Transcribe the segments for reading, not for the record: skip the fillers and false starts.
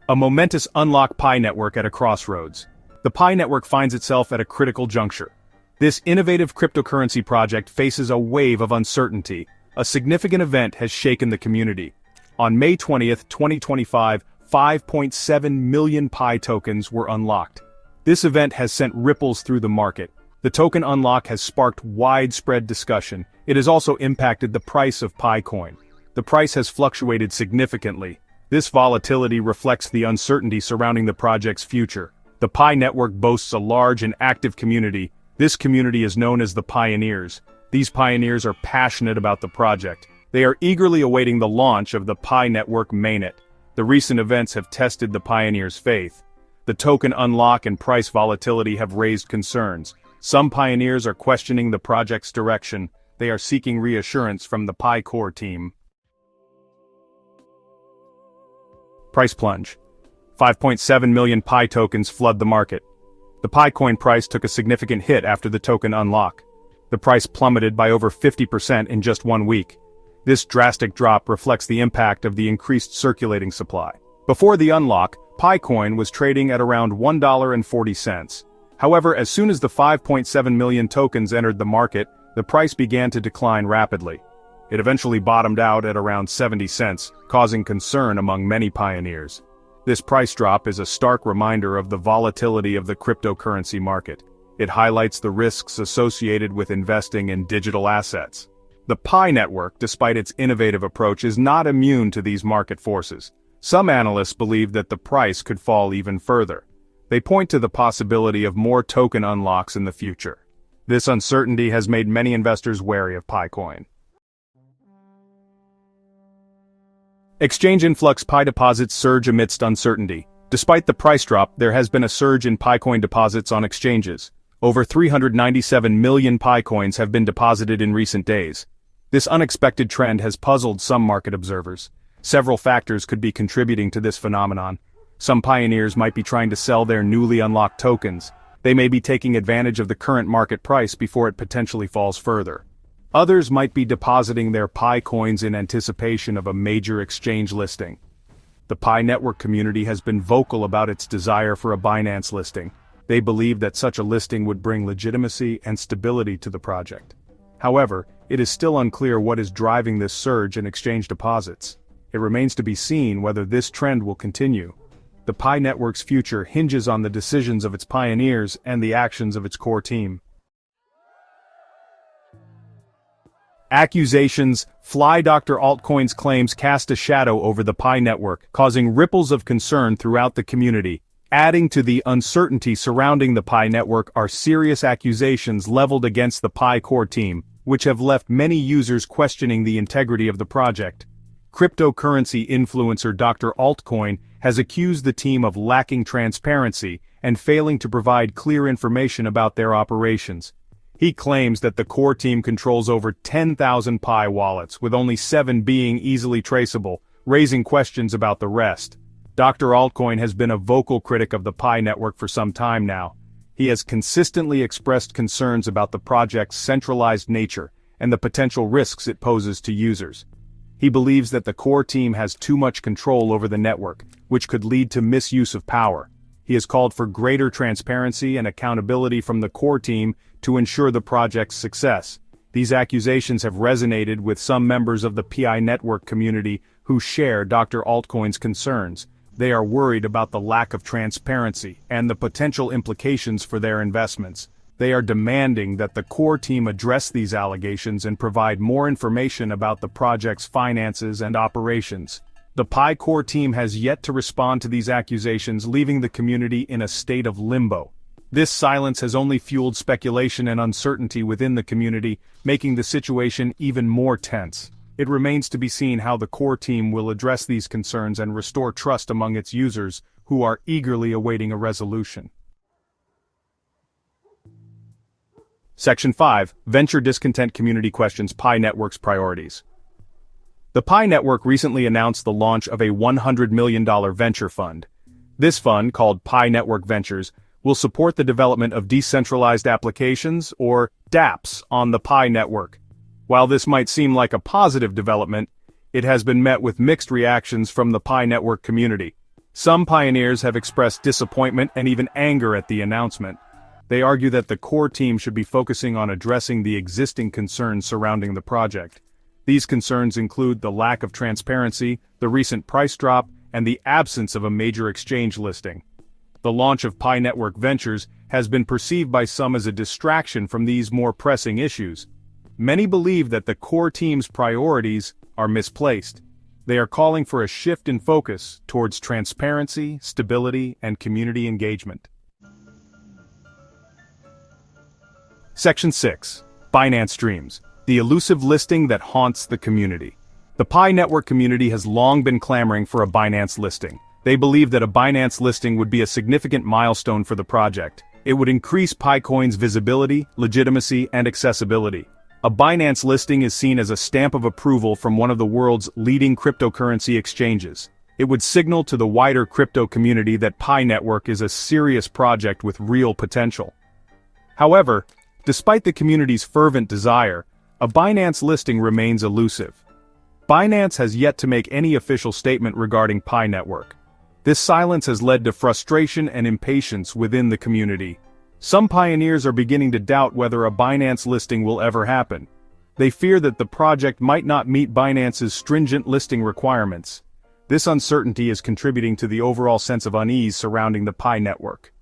A momentous unlock Pi network at a crossroads. The Pi network finds itself at a critical juncture. This innovative cryptocurrency project faces a wave of uncertainty. A significant event has shaken the community. On May 20th, 2025, 5.7 million Pi tokens were unlocked. This event has sent ripples through the market. The token unlock has sparked widespread discussion. It has also impacted the price of Pi coin. The price has fluctuated significantly. This volatility reflects the uncertainty surrounding the project's future. The Pi network boasts a large and active community. This community is known as the Pioneers. These pioneers are passionate about the project. They are eagerly awaiting the launch of the Pi network mainnet. The recent events have tested the pioneers' faith. The token unlock and price volatility have raised concerns. Some pioneers are questioning the project's direction. They are seeking reassurance from the Pi core team. Price plunge. 5.7 million Pi tokens flood the market. The Pi coin price took a significant hit after the token unlock. The price plummeted by over 50% in just 1 week. This drastic drop reflects the impact of the increased circulating supply. Before the unlock, Pi coin was trading at around $1.40. However, as soon as the 5.7 million tokens entered the market, the price began to decline rapidly. It eventually bottomed out at around 70 cents, causing concern among many pioneers. This price drop is a stark reminder of the volatility of the cryptocurrency market. It highlights the risks associated with investing in digital assets. The Pi network, despite its innovative approach, is not immune to these market forces. Some analysts believe that the price could fall even further. They point to the possibility of more token unlocks in the future. This uncertainty has made many investors wary of Pi coin. Exchange influx. Pi deposits surge amidst uncertainty. Despite the price drop, there has been a surge in Pi coin deposits on exchanges. Over 397 million Pi coins have been deposited in recent days. This unexpected trend has puzzled some market observers. Several factors could be contributing to this phenomenon. Some pioneers might be trying to sell their newly unlocked tokens. They may be taking advantage of the current market price before it potentially falls further. Others might be depositing their Pi coins in anticipation of a major exchange listing. The Pi network community has been vocal about its desire for a Binance listing. They believe that such a listing would bring legitimacy and stability to the project. However, it is still unclear what is driving this surge in exchange deposits. It remains to be seen whether this trend will continue. The Pi network's future hinges on the decisions of its pioneers and the actions of its core team. Accusations. Fly Dr. Altcoin's claims cast a shadow over the Pi network, causing ripples of concern throughout the community. Adding to the uncertainty surrounding the Pi network are serious accusations leveled against the Pi core team, which have left many users questioning the integrity of the project. Cryptocurrency influencer Dr. Altcoin has accused the team of lacking transparency and failing to provide clear information about their operations. He claims that the core team controls over 10,000 Pi wallets, with only 7 being easily traceable, raising questions about the rest. Dr. Altcoin has been a vocal critic of the Pi network for some time now. He has consistently expressed concerns about the project's centralized nature and the potential risks it poses to users. He believes that the core team has too much control over the network, which could lead to misuse of power. He has called for greater transparency and accountability from the core team to ensure the project's success. These accusations have resonated with some members of the Pi network community who share Dr. Altcoin's concerns. They are worried about the lack of transparency and the potential implications for their investments. They are demanding that the core team address these allegations and provide more information about the project's finances and operations. The Pi core team has yet to respond to these accusations, leaving the community in a state of limbo. This silence has only fueled speculation and uncertainty within the community, making the situation even more tense. It remains to be seen how the core team will address these concerns and restore trust among its users, who are eagerly awaiting a resolution. Section 5. Venture discontent community questions Pi network's priorities. The Pi network recently announced the launch of a $100 million venture fund. This fund, called Pi Network Ventures, will support the development of decentralized applications, or dApps, on the Pi network. While this might seem like a positive development, it has been met with mixed reactions from the Pi network community. Some pioneers have expressed disappointment and even anger at the announcement. They argue that the core team should be focusing on addressing the existing concerns surrounding the project. These concerns include the lack of transparency, the recent price drop, and the absence of a major exchange listing. The launch of Pi Network Ventures has been perceived by some as a distraction from these more pressing issues. Many believe that the core team's priorities are misplaced. They are calling for a shift in focus towards transparency, stability, and community engagement. Section 6. Binance Dreams, the elusive listing that haunts the community. The Pi Network community has long been clamoring for a Binance listing. They believe that a Binance listing would be a significant milestone for the project. It would increase PiCoin's visibility, legitimacy, and accessibility. A Binance listing is seen as a stamp of approval from one of the world's leading cryptocurrency exchanges. It would signal to the wider crypto community that Pi Network is a serious project with real potential. However, despite the community's fervent desire, a Binance listing remains elusive. Binance has yet to make any official statement regarding Pi Network. This silence has led to frustration and impatience within the community. Some pioneers are beginning to doubt whether a Binance listing will ever happen. They fear that the project might not meet Binance's stringent listing requirements. This uncertainty is contributing to the overall sense of unease surrounding the Pi Network.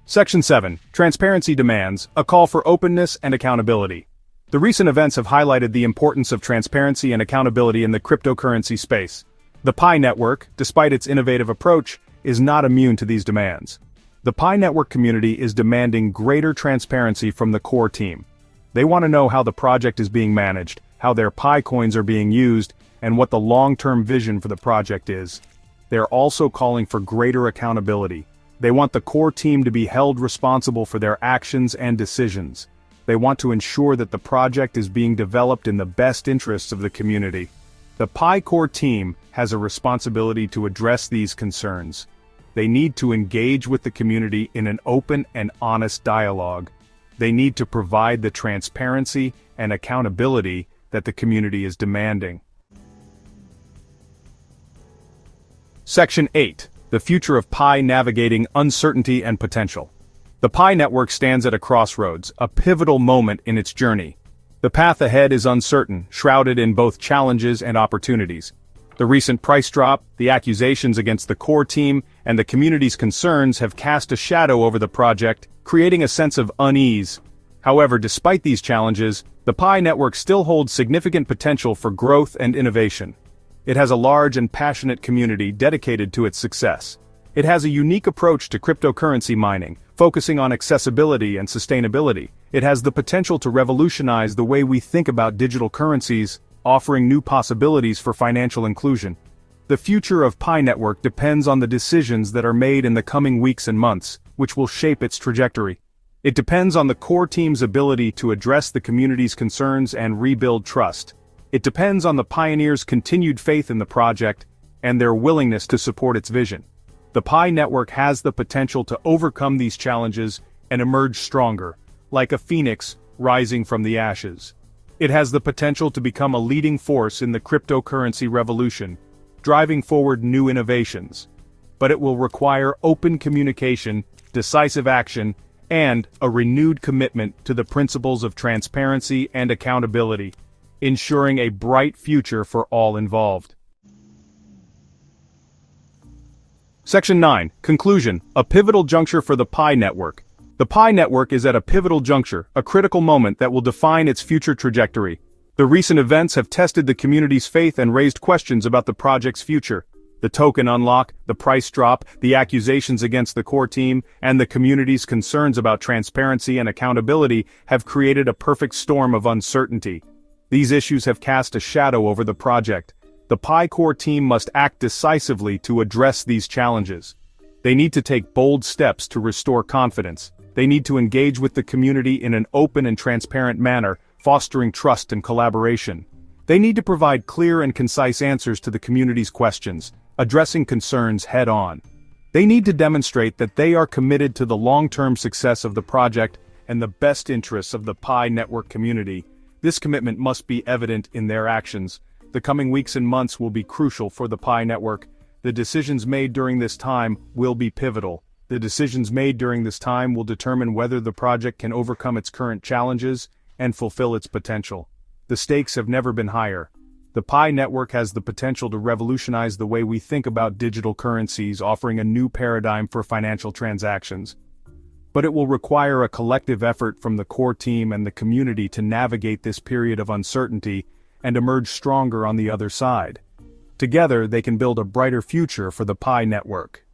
Section 7. Transparency Demands, a call for openness and accountability. The recent events have highlighted the importance of transparency and accountability in the cryptocurrency space. The Pi Network, despite its innovative approach, is not immune to these demands. The Pi Network community is demanding greater transparency from the core team. They want to know how the project is being managed, how their Pi coins are being used, and what the long-term vision for the project is. They're also calling for greater accountability. They want the core team to be held responsible for their actions and decisions. They want to ensure that the project is being developed in the best interests of the community. The Pi core team has a responsibility to address these concerns. They need to engage with the community in an open and honest dialogue. They need to provide the transparency and accountability that the community is demanding. Section 8. The future of Pi navigating uncertainty and potential. The Pi Network stands at a crossroads, a pivotal moment in its journey. The path ahead is uncertain, shrouded in both challenges and opportunities. The recent price drop, the accusations against the core team, and the community's concerns have cast a shadow over the project, creating a sense of unease. However, despite these challenges, the Pi Network still holds significant potential for growth and innovation. It has a large and passionate community dedicated to its success. It has a unique approach to cryptocurrency mining, focusing on accessibility and sustainability. It has the potential to revolutionize the way we think about digital currencies, offering new possibilities for financial inclusion. The future of Pi Network depends on the decisions that are made in the coming weeks and months, which will shape its trajectory. It depends on the core team's ability to address the community's concerns and rebuild trust. It depends on the pioneers' continued faith in the project and their willingness to support its vision. The Pi Network has the potential to overcome these challenges and emerge stronger, like a phoenix rising from the ashes. It has the potential to become a leading force in the cryptocurrency revolution, driving forward new innovations. But it will require open communication, decisive action, and a renewed commitment to the principles of transparency and accountability, ensuring a bright future for all involved. Section 9. Conclusion. A pivotal juncture for the Pi Network. The Pi Network is at a pivotal juncture, a critical moment that will define its future trajectory. The recent events have tested the community's faith and raised questions about the project's future. The token unlock, the price drop, the accusations against the core team, and the community's concerns about transparency and accountability have created a perfect storm of uncertainty. These issues have cast a shadow over the project. The Pi core team must act decisively to address these challenges. They need to take bold steps to restore confidence. They need to engage with the community in an open and transparent manner, fostering trust and collaboration. They need to provide clear and concise answers to the community's questions, addressing concerns head-on. They need to demonstrate that they are committed to the long-term success of the project and the best interests of the Pi Network community. This commitment must be evident in their actions, The coming weeks and months will be crucial for the Pi network. The decisions made during this time will be pivotal. The decisions made during this time will determine whether the project can overcome its current challenges and fulfill its potential. The stakes have never been higher. The Pi network has the potential to revolutionize the way we think about digital currencies, offering a new paradigm for financial transactions. But it will require a collective effort from the core team and the community to navigate this period of uncertainty and emerge stronger on the other side. Together, they can build a brighter future for the Pi network.